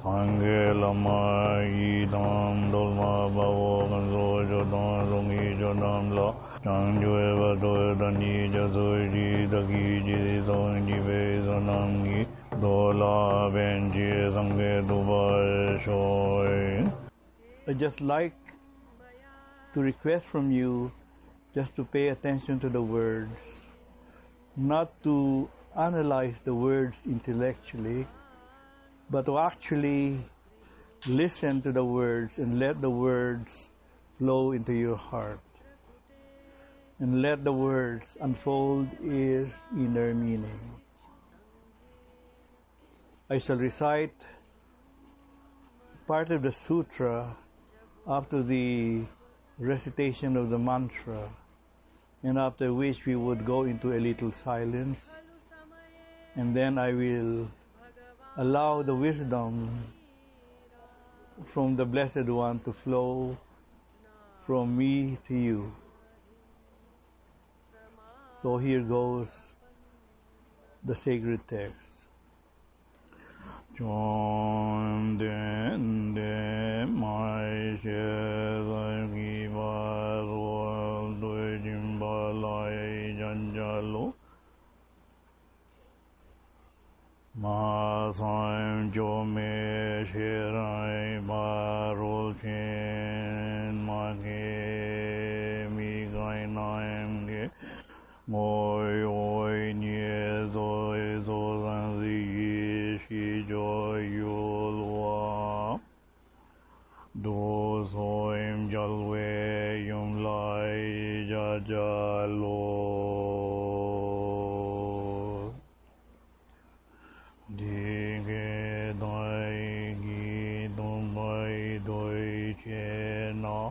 Sange Lama Yidam Dolma Bavo Ganzo Jodan Rungi Jodan La Changjue Vato Dani Jazoji Daki Jizon Jive Zonangi Dola Benji Sange Duba Shoy. I'd just like to request from you just to pay attention to the words, not to analyze the words intellectually, but to actually listen to the words and let the words flow into your heart. And let the words unfold its inner meaning. I shall recite part of the sutra after the recitation of the mantra, and after which we would go into a little silence, and then I will allow the wisdom from the Blessed One to flow from me to you. So here goes the sacred text. Chogyam Trungpa Masam Jome Shirai Barul Chen Make Mi Gai Naim Ge Moi Oi Nye Zoi Zo Zan Zi Shi Jo Yul Wa Do Soim Jalwe Yum Lai Jajalo Dige Dai Gi Dumbai Doi Che Na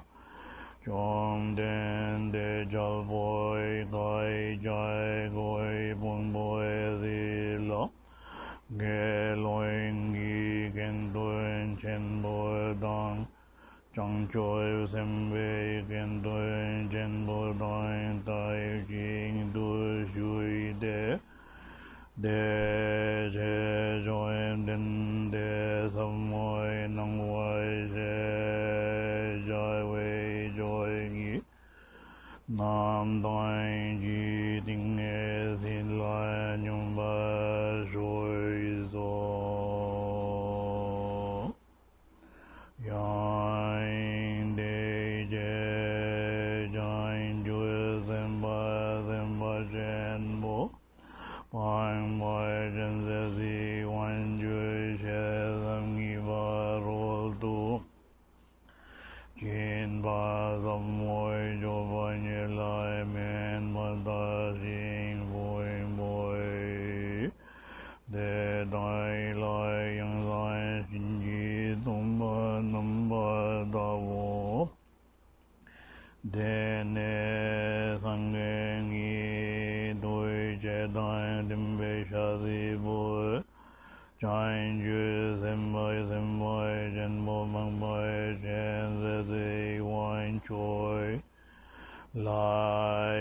Chom Den De Jal Boy Gai Jai Goi Bun Boy Zila Ge Loing Gi Gen Duen Chen Boy Dang Chang Choi Sem Wei Gen Duen Chen Boy Dang Tai Jing Du Shui De De Je Joim Den De Samoy Nang Wai Je Jai Wei Joy Gi Nam Dai Ji Ding E Sin Lai Nyum Ba Shoi Zo Yang De Je Jain Ju Zemba Zemba Jen Bo Pang Moi Jen Zezi Wan Ju She Zam Gi Ba Rol Tu Jin Ba Zam Moi Jo Ba Nye Lai Men Ba Da Jing Boi Boi De Dai Lai Yang Zai Shin Ji Tum Ba Nam Ba Da Wo De Ne Sang Ngi Doi Je Dai Dim Be Sha Zi Bo Chain Ju Sem Bai Sem Bai Jen Bo Mang Bai Chen Ze Zi Wan Choi Lai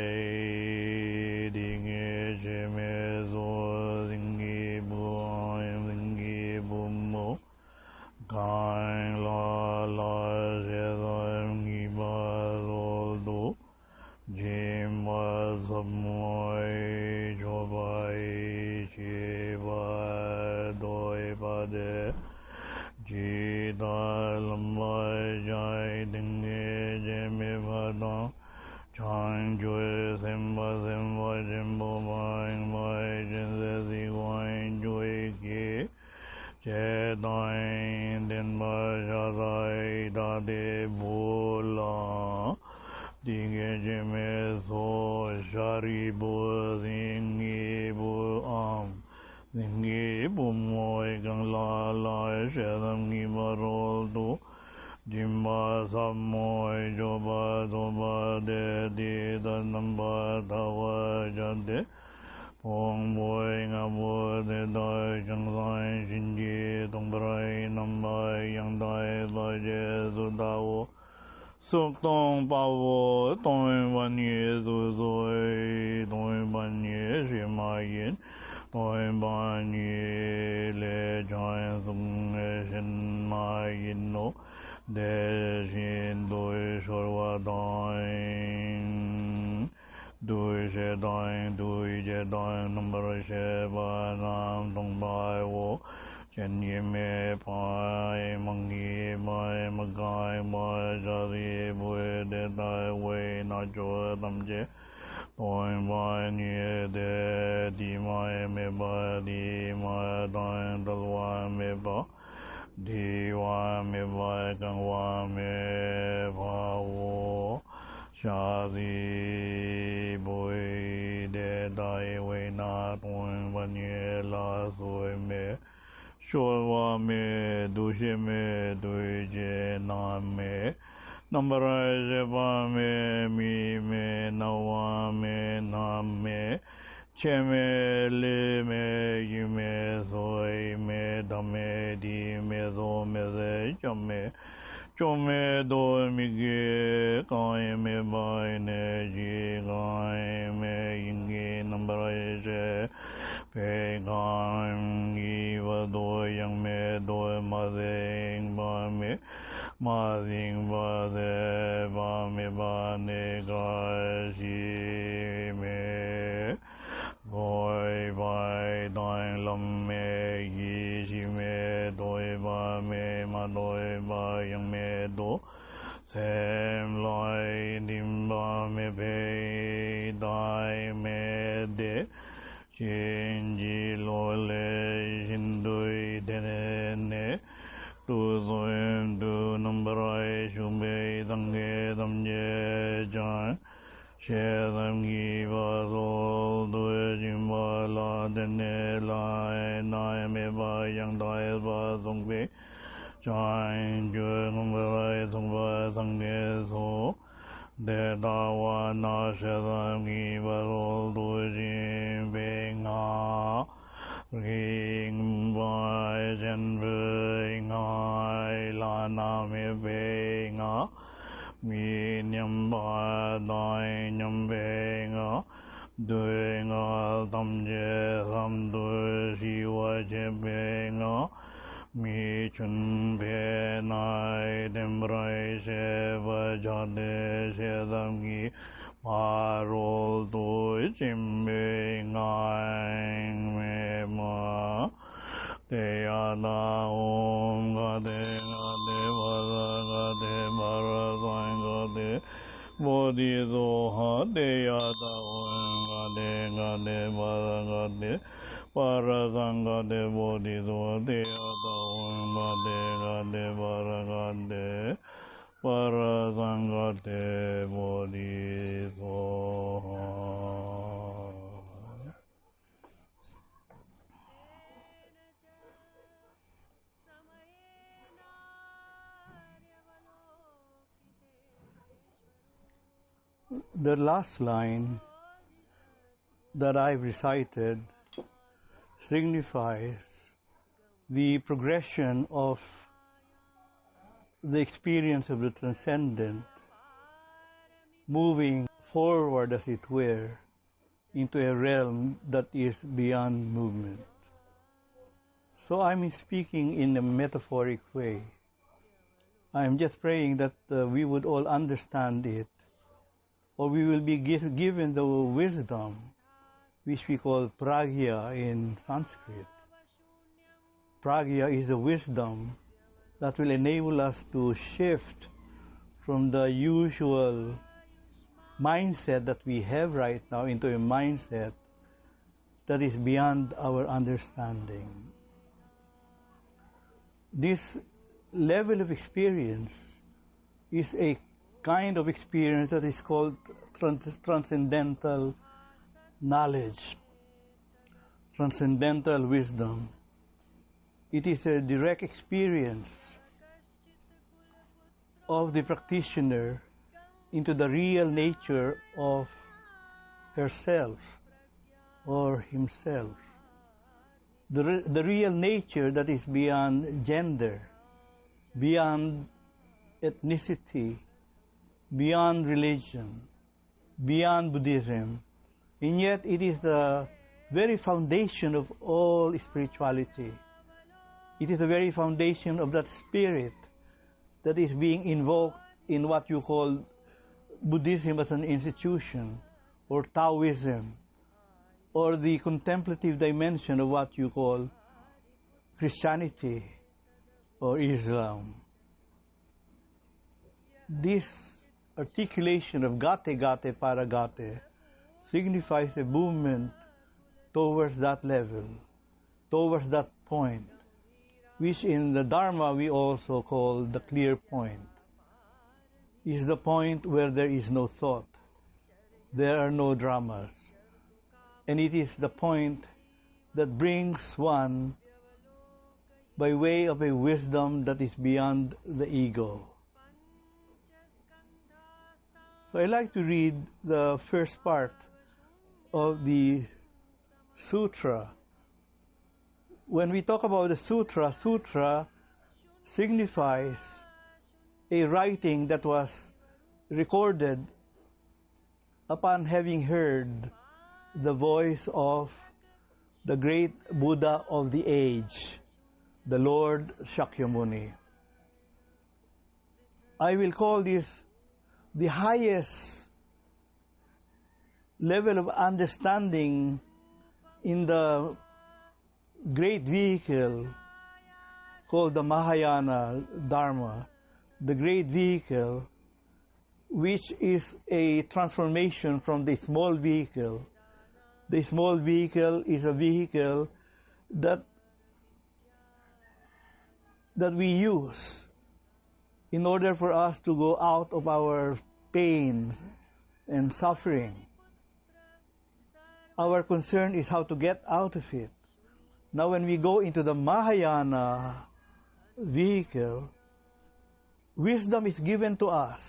Ding E Je Me Zo Ding E Bu Aim Ding E Bu Mo Kain La La Je Zam Gi Ba Zol Do Jim Ba Zam Moi Jo Bai Chi Ba Doi Ba De Ji Da Lam Bai Jai Ding E Je Me Ba Dang Chang Jue Sem Ba Sem Ba Jem Bo Bang Bai Jen Ze Zi Wan Jue Ki Che Dai Den Ba Sha Dai Da De Bo La Ding E Je Me So Shari Bo Zing E Bo Am Zing E Bo Moi Gang La La She Dam Gi Ba Rol Tu Jim Ba Sam Moi Jo Ba Do Ba De Di Da Nam Ba Da Wa Ja De Pong Boi Nga Bo De Dai Chang Sai Shin Ji Tong Brai Nam Bai Yang Dai Ba Je Zu Da Wo Suk Tong Pa Wo Tong Ban Ye Zu Zoi Tong Ban Ye Shi Ma Yin Tong Ban Ye Le Chai Sung E Shin yin no de shin do shorwa dong do she dong do je dong number she ba nam dong bai wo chen ye me pai mang ye mai ma gai ma ja ri bu de dai wei na jo dam je Toin vai nie de di mai me ba di mai doin dal wa me ba di wa me ba gang wa me ba wo sha di boi de dai we na toin va nie la soi me sho wa me du she me du je na me Nambaraj va me mi me nawa me nam me che me le me yu me soi me dame di me zo me ze chom me do mi ge kai me bai ne ji kai me yin ge nambaraj pe kai yi va do yang me do ma ze ba me ma ding ba de ba me ba ne ga shi me voi vai dai lam me yi shi me doi ba me ma doi ba yang me do sem lai dim ba me be dai me de chin ji lo le hin doi de ne tu zoem du numberai shumbe dange damje jan she dam gi ba zo du jim ba la de ne la na me ba yang dai ba zong be jan ju numberai zong ba sang ne so de da wa na she dam gi ba zo du jim be nga ring vai jen ve ngai la na me ve nga mi nyam ba dai nyam ve nga du nga tam je ram du si wa je ve nga mi chun ve nai dem rai se va ja de se dam gi ma ro du jim ve ngai me ma te ya na om ga de va ga de ma ra ga de bo di do ha te ya da om ga de ma ga de pa ra ga de bo di do te ya da om ga de ma ra ga de pa ra ga de bo di do The last line that I've recited signifies the progression of the experience of the transcendent, moving forward, as it were, into a realm that is beyond movement. So I'm speaking in a metaphoric way. I'm just praying that we would all understand it, or we will be given the wisdom which we call pragya in Sanskrit. Pragya is the wisdom that will enable us to shift from the usual mindset that we have right now into a mindset that is beyond our understanding. This level of experience is a kind of experience that is called transcendental knowledge, transcendental wisdom. It is a direct experience of the practitioner into the real nature of herself or himself. The real nature that is beyond gender, beyond ethnicity, beyond religion, beyond Buddhism, and yet it is the very foundation of all spirituality. It is the very foundation of that spirit that is being invoked in what you call Buddhism as an institution, or Taoism, or the contemplative dimension of what you call Christianity or Islam. This articulation of gate gate para gate signifies a movement towards that level, towards that point, which in the Dharma we also call the clear point. Is the point where there is no thought, there are no dramas, and it is the point that brings one by way of a wisdom that is beyond the ego. So I like to read the first part of the sutra. When we talk about the sutra, sutra signifies a writing that was recorded upon having heard the voice of the great Buddha of the age, the Lord Shakyamuni. I will call this the highest level of understanding in the great vehicle called the Mahayana Dharma, the great vehicle which is a transformation from the small vehicle. The small vehicle is a vehicle that we use in order for us to go out of our pain and suffering. Our concern is how to get out of it. Now when we go into the Mahayana vehicle, wisdom is given to us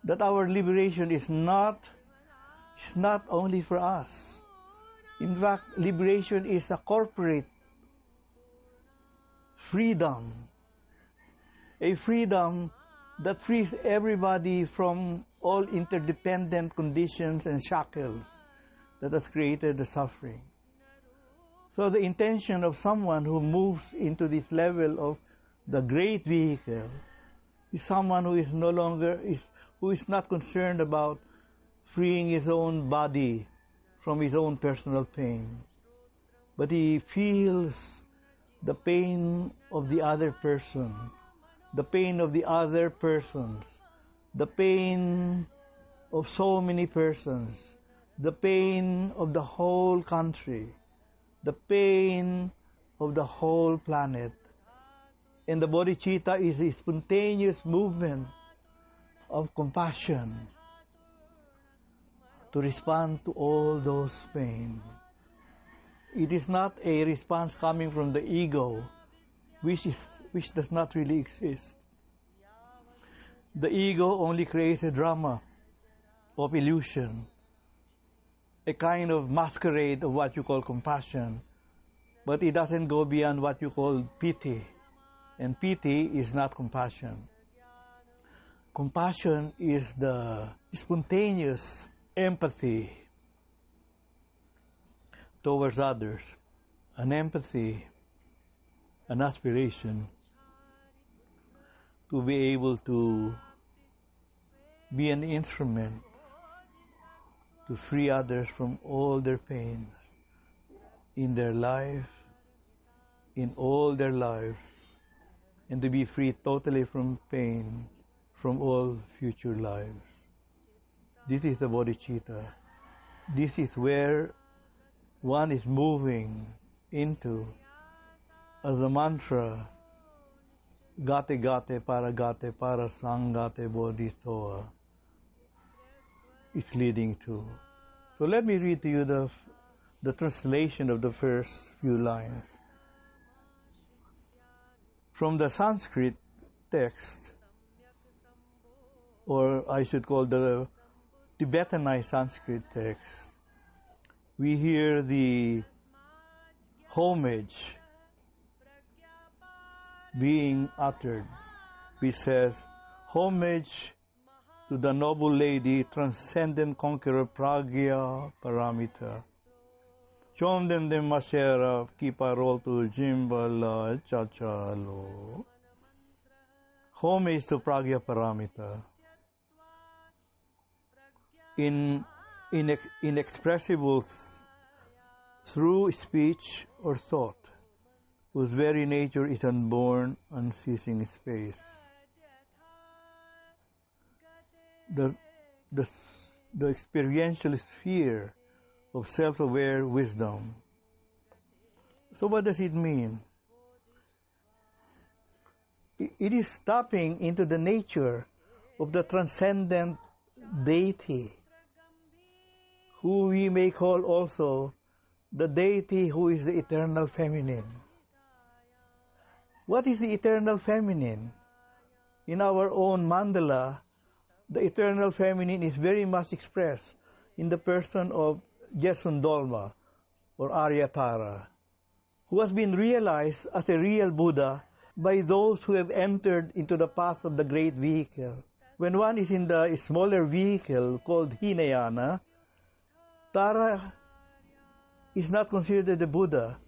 that our liberation is not only for us. In fact, liberation is a corporate freedom, a freedom that frees everybody from all interdependent conditions and shackles that has created the suffering. So the intention of someone who moves into this level of the great vehicle is someone who is who is not concerned about freeing his own body from his own personal pain, but he feels the pain of the other person, the pain of the other persons, the pain of so many persons, the pain of the whole country, the pain of the whole planet. And the bodhicitta is a spontaneous movement of compassion to respond to all those pain. It is not a response coming from the ego, which does not really exist. The ego only creates a drama of illusion, a kind of masquerade of what you call compassion, but it doesn't go beyond what you call pity, and pity is not compassion. Compassion is the spontaneous empathy towards others, an empathy, an aspiration to be able to be an instrument to free others from all their pains in their life, in all their lives, and to be free totally from pain from all future lives. This is the bodhicitta. This is where one is moving into as the mantra gate gate para sangate bodhisattva is leading to. So let me read to you the translation of the first few lines. From the Sanskrit text, or I should call the Tibetanized Sanskrit text, we hear the homage being uttered, which says, homage to the noble lady, transcendent conqueror Pragya Paramita. Chomden de Masera Kiparol to Jimbala Chachalo. homage to Pragyaparamita. Inexpressible through speech or thought, whose very nature is unborn, unceasing space. The experiential sphere of self-aware wisdom. So what does it mean? It is tapping into the nature of the transcendent deity, who we may call also the deity who is the eternal feminine. What is the eternal feminine? In our own mandala, the eternal feminine is very much expressed in the person of Jesundolma or Aryatara, who has been realized as a real Buddha by those who have entered into the path of the great vehicle. When one is in the smaller vehicle called Hinayana, Tara is not considered a Buddha.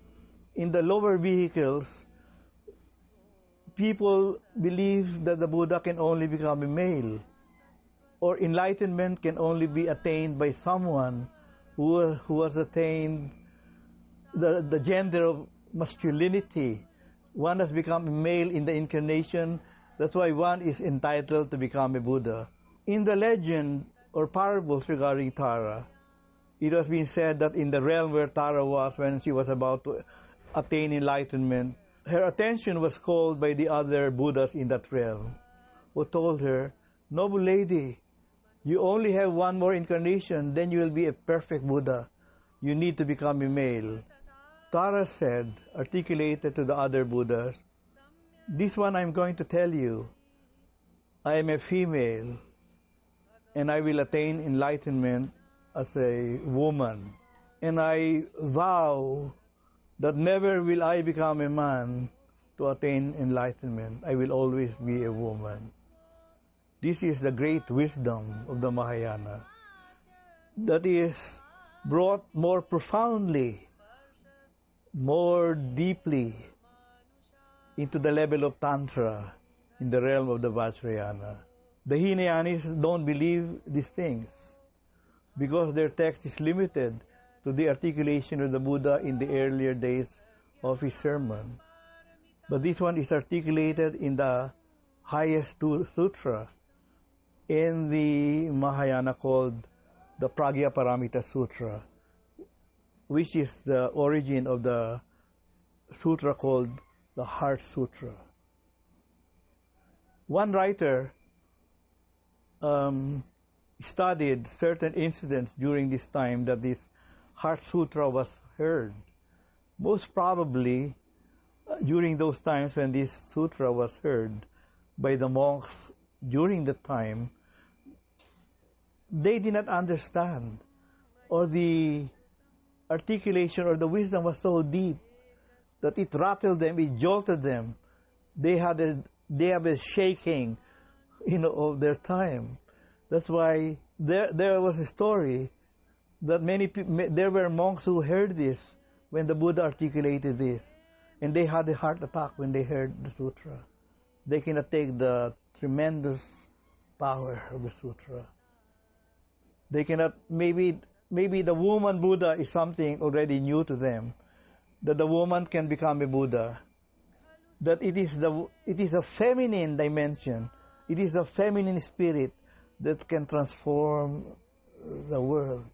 In the lower vehicles, people believe that the Buddha can only become a male, or enlightenment can only be attained by someone who has attained the gender of masculinity. One has become a male in the incarnation, that's why one is entitled to become a Buddha. In the legend or parables regarding Tara, it has been said that in the realm where Tara was when she was about to attain enlightenment, her attention was called by the other Buddhas in that realm, who told her, "Noble lady, you only have one more incarnation, then you will be a perfect Buddha. You need to become a male." Tara said, articulated to the other Buddhas, "This one I'm going to tell you, I am a female, and I will attain enlightenment as a woman. And I vow that never will I become a man to attain enlightenment. I will always be a woman." This is the great wisdom of the Mahayana that is brought more profoundly, more deeply into the level of Tantra in the realm of the Vajrayana. The Hinayanis don't believe these things because their text is limited to the articulation of the Buddha in the earlier days of his sermon. But this one is articulated in the highest sutra in the Mahayana called the Pragyaparamita Sutra, which is the origin of the sutra called the Heart Sutra. One writer studied certain incidents during this time that this Heart Sutra was heard. Most probably, during those times when this sutra was heard by the monks during the time, they did not understand, or the articulation or the wisdom was so deep that it rattled them, it jolted them. They have a shaking, of their time. That's why there was a story that there were monks who heard this when the Buddha articulated this, and they had a heart attack when they heard the sutra. They cannot take the tremendous power of the sutra. They cannot, maybe the woman Buddha is something already new to them, that the woman can become a Buddha, that it is a feminine dimension, it is a feminine spirit that can transform the world.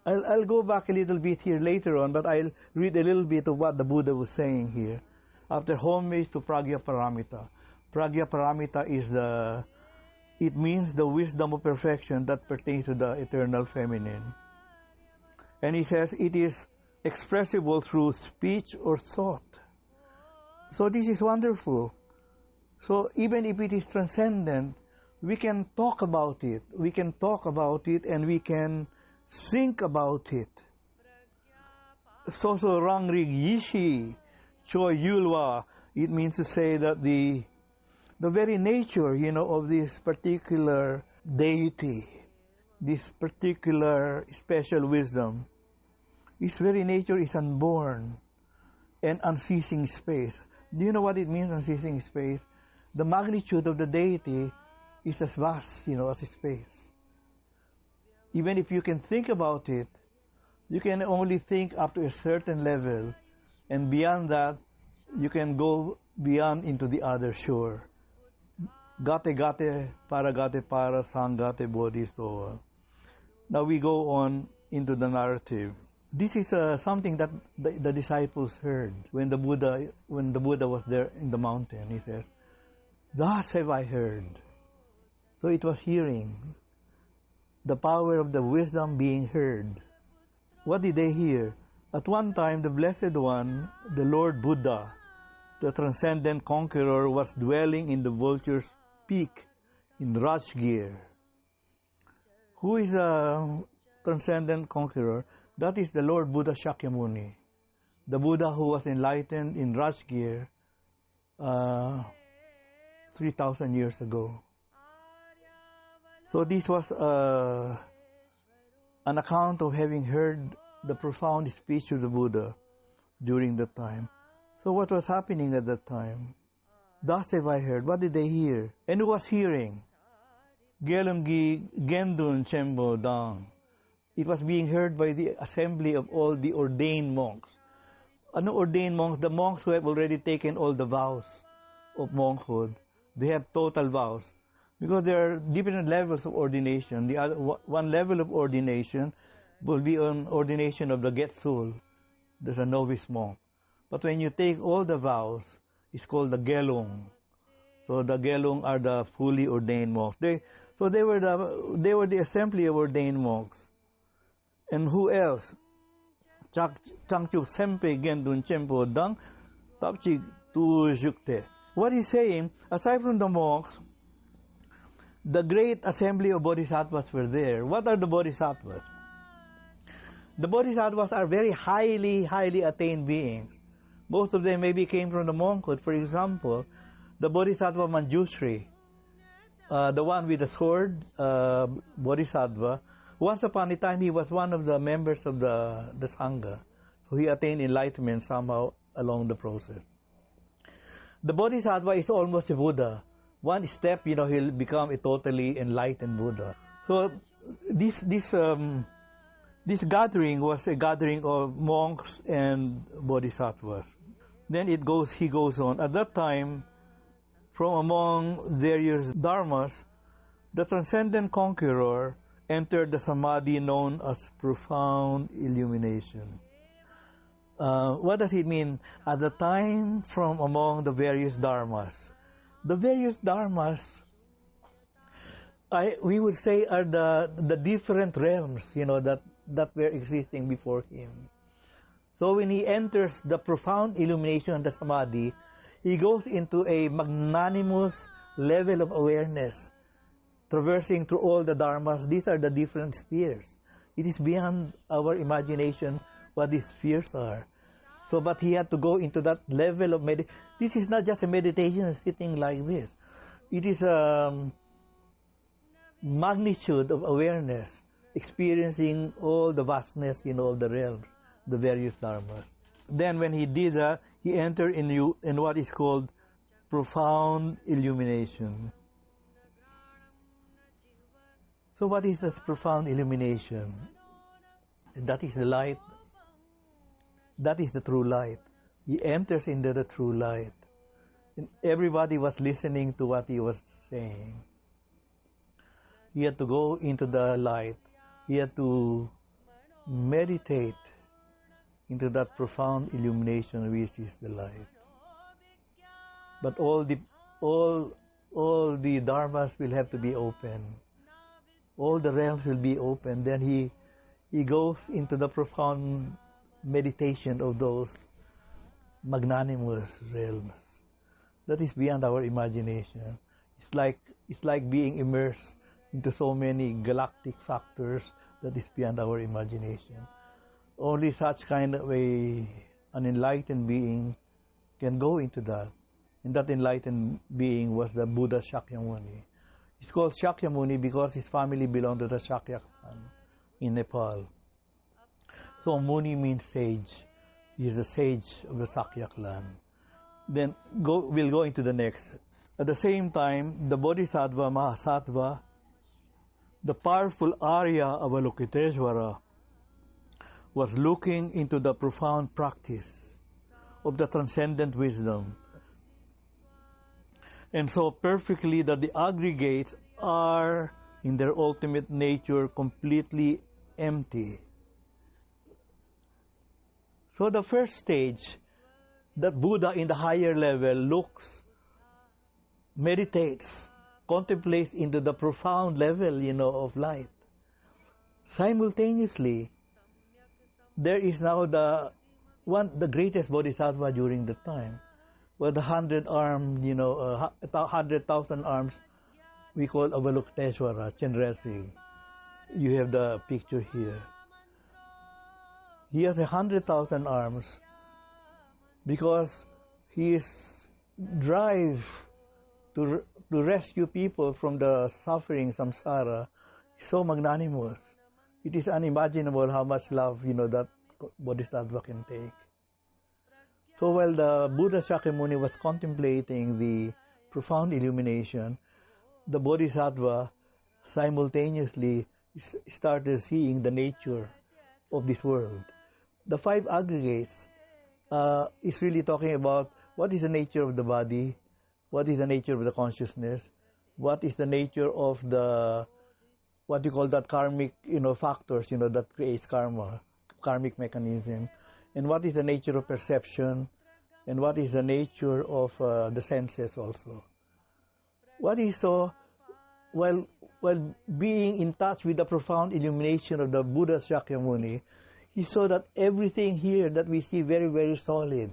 I'll go back a little bit here later on, but I'll read a little bit of what the Buddha was saying here. After homage to Pragyaparamita. Pragyaparamita it means the wisdom of perfection that pertains to the eternal feminine. And he says it is expressible through speech or thought. So this is wonderful. So even if it is transcendent, we can talk about it. We can talk about it and we can think about it. So Rangrig Yishi Choi Yulwa, it means to say that the very nature, of this particular deity, this particular special wisdom, its very nature is unborn and unceasing space. Do you know what it means, unceasing space? the magnitude of the deity is as vast, as space. Even if you can think about it, you can only think up to a certain level, and beyond that, you can go beyond into the other shore. Gate gate para, sangate bodhi soa. Now we go on into the narrative. This is something that the disciples heard when the Buddha was there in the mountain. He said, "Thus have I heard." So it was hearing, the power of the wisdom being heard. What did they hear? At one time, the Blessed One, the Lord Buddha, the transcendent conqueror, was dwelling in the vulture's peak in Rajgir. Who is a transcendent conqueror? That is the Lord Buddha Shakyamuni, the Buddha who was enlightened in Rajgir 3,000 years ago. So this was an account of having heard the profound speech of the Buddha during that time. So what was happening at that time? Thus have I heard. What did they hear? And who was hearing? Gelumgi Gendun Chembo Dang. It was being heard by the assembly of all the ordained monks. Ordained monks? The monks who have already taken all the vows of monkhood. They have total vows. Because there are different levels of ordination. The other, one level of ordination will be an ordination of the Getsul. There's a novice monk. But when you take all the vows, it's called the Gelung. So the Gelung are the fully ordained monks. They were the assembly of ordained monks. And who else? Changchuk Sempe Gendun Chempo Dang Tapchik Tu Jukte. What he's saying, aside from the monks, the great assembly of bodhisattvas were there. What are the bodhisattvas? The bodhisattvas are very highly attained beings. Most of them maybe came from the monkhood. For example, the bodhisattva Manjushri, the one with the sword, bodhisattva, once upon a time he was one of the members of the Sangha. So he attained enlightenment somehow along the process. The bodhisattva is almost a Buddha. One step, he'll become a totally enlightened Buddha. So this gathering was a gathering of monks and bodhisattvas. Then he goes on. At that time, from among various dharmas, the transcendent conqueror entered the samadhi known as profound illumination. What does it mean? At the time, from among the various dharmas. The various dharmas, we would say, are the different realms, that were existing before him. So when he enters the profound illumination of the samadhi, he goes into a magnanimous level of awareness, traversing through all the dharmas. These are the different spheres. It is beyond our imagination what these spheres are. So, but he had to go into that level of meditation. This is not just a meditation sitting like this. It is a magnitude of awareness, experiencing all the vastness, of the realms, the various dharmas. Then when he did that, he entered in what is called profound illumination. So what is this profound illumination? That is the light. That is the true light. He enters into the true light. And everybody was listening to what he was saying. He had to go into the light. He had to meditate into that profound illumination which is the light. But all the dharmas will have to be open. All the realms will be open. Then he goes into the profound meditation of those magnanimous realms. That is beyond our imagination. It's like being immersed into so many galactic factors that is beyond our imagination. Only such kind of an enlightened being can go into that. And that enlightened being was the Buddha Shakyamuni. It's called Shakyamuni because his family belonged to the Shakya clan in Nepal. So Muni means sage. He is the sage of the Sakya clan. Then we'll go into the next. At the same time, the Bodhisattva, Mahasattva, the powerful Arya Avalokiteshvara, was looking into the profound practice of the transcendent wisdom, and saw perfectly that the aggregates are, in their ultimate nature, completely empty. So the first stage, that Buddha in the higher level looks, meditates, contemplates into the profound level, of light. Simultaneously, there is now the greatest bodhisattva during the time, with 100-armed, 100,000 arms, we call Avalokiteshvara, Chenrezig. You have the picture here. He has 100,000 arms because his drive to rescue people from the suffering, samsara, is so magnanimous. It is unimaginable how much love, that bodhisattva can take. So while the Buddha Shakyamuni was contemplating the profound illumination, the bodhisattva simultaneously started seeing the nature of this world. The 5 aggregates is really talking about what is the nature of the body, what is the nature of the consciousness, what is the nature of the, what you call that karmic, factors, that creates karma, karmic mechanism, and what is the nature of perception, and what is the nature of the senses also. What he saw, while being in touch with the profound illumination of the Buddha Shakyamuni, he saw that everything here that we see very, very solid,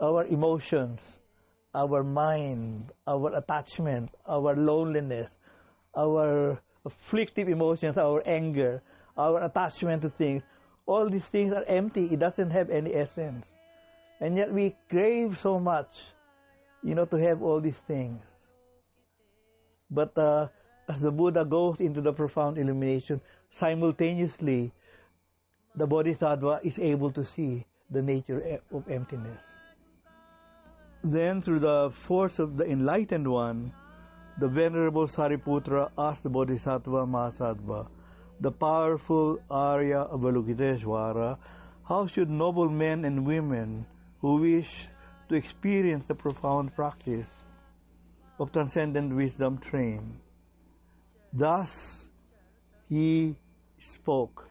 our emotions, our mind, our attachment, our loneliness, our afflictive emotions, our anger, our attachment to things, all these things are empty. It doesn't have any essence. And yet we crave so much, to have all these things. But as the Buddha goes into the profound illumination, simultaneously, the Bodhisattva is able to see the nature of emptiness. Then, through the force of the enlightened one, the Venerable Sariputra asked the Bodhisattva Mahasattva, the powerful Arya Avalokiteshvara, how should noble men and women who wish to experience the profound practice of transcendent wisdom train? Thus he spoke.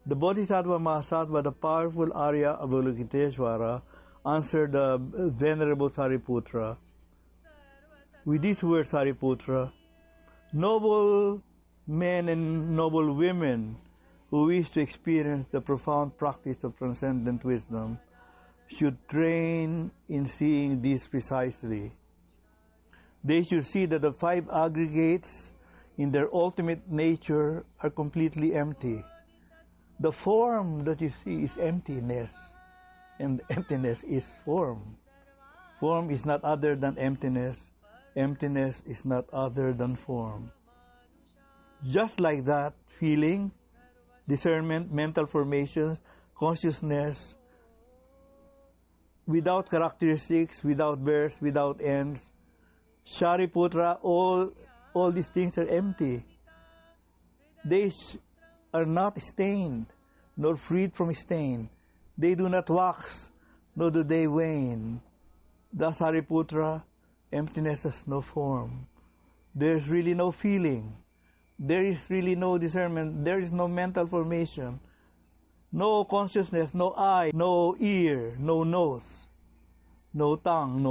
The Bodhisattva Mahasattva, the powerful Arya Avalokiteshvara, answered the Venerable Sariputra with these words, Sariputra, noble men and noble women who wish to experience the profound practice of transcendent wisdom should train in seeing this precisely. They should see that the 5 aggregates in their ultimate nature are completely empty. The form that you see is emptiness, and emptiness is form. Form is not other than emptiness. Emptiness is not other than form. Just like that, feeling, discernment, mental formations, consciousness, without characteristics, without birth, without ends, Shariputra, all these things are empty. They are not stained, nor freed from stain. They do not wax, nor do they wane. Thus, Sariputra, emptiness has no form. There is really no feeling. There is really no discernment. There is no mental formation. No consciousness, no eye, no ear, no nose, no tongue,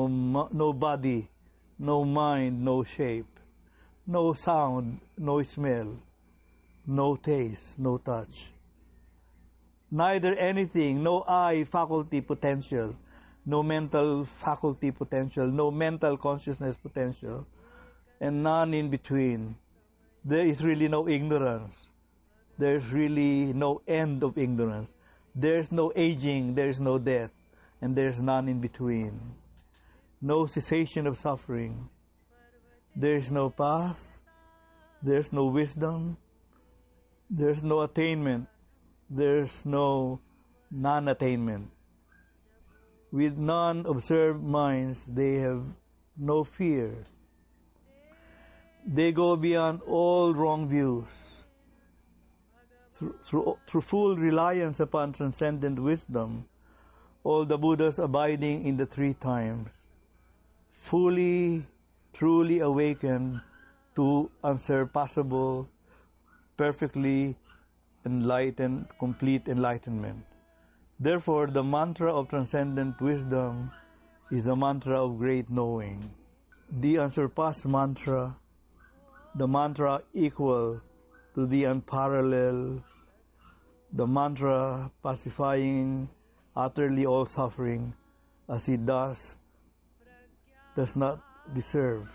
no body, no mind, no shape, no sound, no smell, no taste, no touch. Neither anything, no eye faculty potential, no mental faculty potential, no mental consciousness potential, and none in between. There is really no ignorance. There is really no end of ignorance. There is no aging, there is no death, and there is none in between. No cessation of suffering. There is no path, there is no wisdom, there is no attainment, there is no non-attainment. With non-observed minds, they have no fear. They go beyond all wrong views. Through full reliance upon transcendent wisdom, all the Buddhas abiding in the three times, fully, truly awakened to unsurpassable, perfectly enlightened, complete enlightenment. Therefore, the mantra of transcendent wisdom is the mantra of great knowing. The unsurpassed mantra, the mantra equal to the unparalleled, the mantra pacifying utterly all suffering as it does not deserve.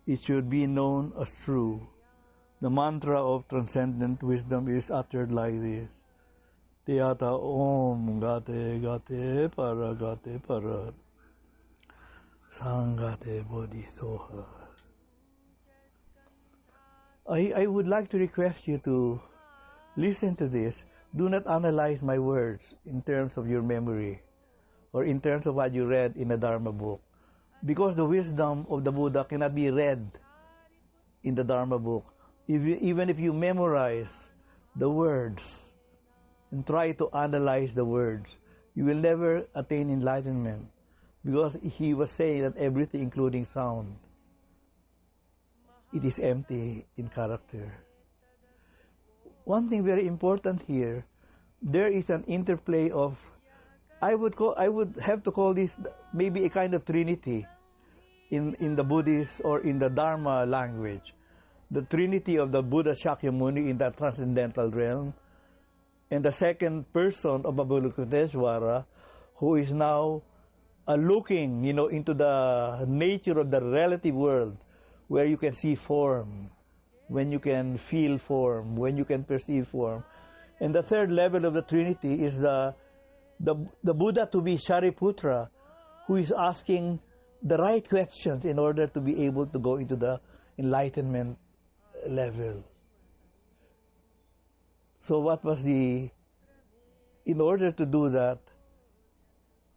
It should be known as true. The mantra of transcendent wisdom is uttered like this. Teyata Om Gate Gate Para Sangate Bodhisoha. I would like to request you to listen to this. Do not analyze my words in terms of your memory or in terms of what you read in a Dharma book, because the wisdom of the Buddha cannot be read in the Dharma book. Even if you memorize the words and try to analyze the words, you will never attain enlightenment, because he was saying that everything, including sound, it is empty in character. One thing very important here, there is an interplay of, I would have to call this maybe a kind of trinity in the Buddhist or in the Dharma language. The trinity of the Buddha Shakyamuni in the transcendental realm, and the second person of Avalokiteshvara, who is now looking, into the nature of the relative world, where you can see form, when you can feel form, when you can perceive form. And the third level of the Trinity is the Buddha to be Shariputra, who is asking the right questions in order to be able to go into the enlightenment level. So what was in order to do that,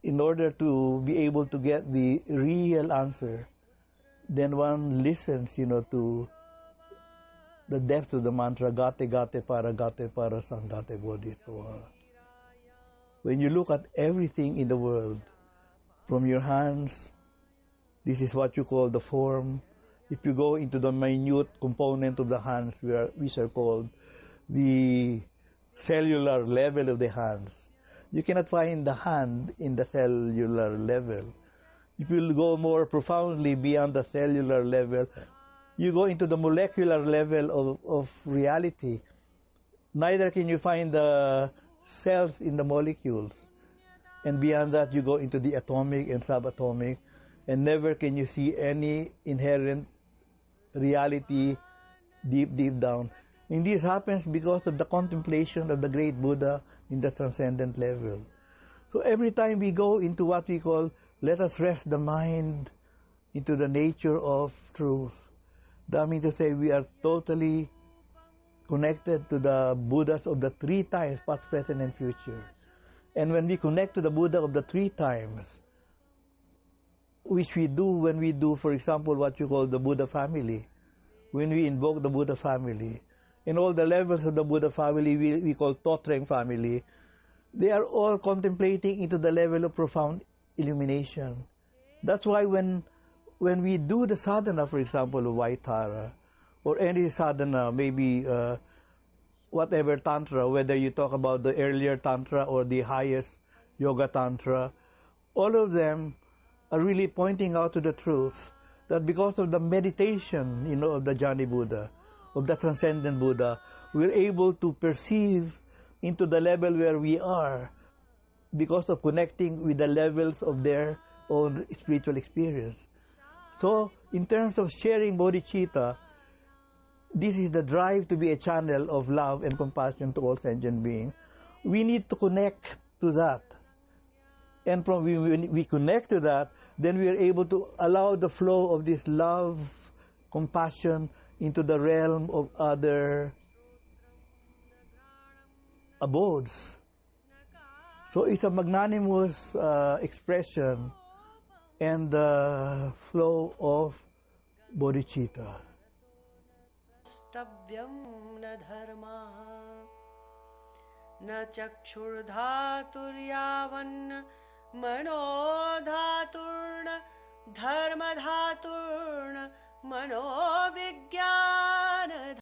in order to be able to get the real answer, then one listens, to the depth of the mantra, Gate Gate Para Sangate Bodhisoha. When you look at everything in the world, from your hands, this is what you call the form. If you go into the minute component of the hands, which are called the cellular level of the hands, you cannot find the hand in the cellular level. If you go more profoundly beyond the cellular level, you go into the molecular level of reality. Neither can you find the cells in the molecules. And beyond that, you go into the atomic and subatomic, and never can you see any inherent reality deep down. And this happens because of the contemplation of the great Buddha in the transcendent level. So every time we go into what we call, let us rest the mind into the nature of truth, that means to say we are totally connected to the Buddhas of the three times, past, present, and future. And when we connect to the Buddha of the three times, which we do when we do, for example, what you call the Buddha family, when we invoke the Buddha family, in all the levels of the Buddha family, we call Totreng family, they are all contemplating into the level of profound illumination. That's why when we do the sadhana, for example, of Vaitara, or any sadhana, maybe whatever tantra, whether you talk about the earlier tantra or the highest yoga tantra, all of them are really pointing out to the truth that because of the meditation, of the Jnani Buddha, of the transcendent Buddha, we're able to perceive into the level where we are because of connecting with the levels of their own spiritual experience. So, in terms of sharing bodhicitta, this is the drive to be a channel of love and compassion to all sentient beings. We need to connect to that. And when we connect to that, then we are able to allow the flow of this love, compassion into the realm of other abodes. So it's a magnanimous expression and the flow of bodhicitta. Stavyam na dharma na chakshurdhaturyavan mano dhaturna dharma dhaturna mano vijnana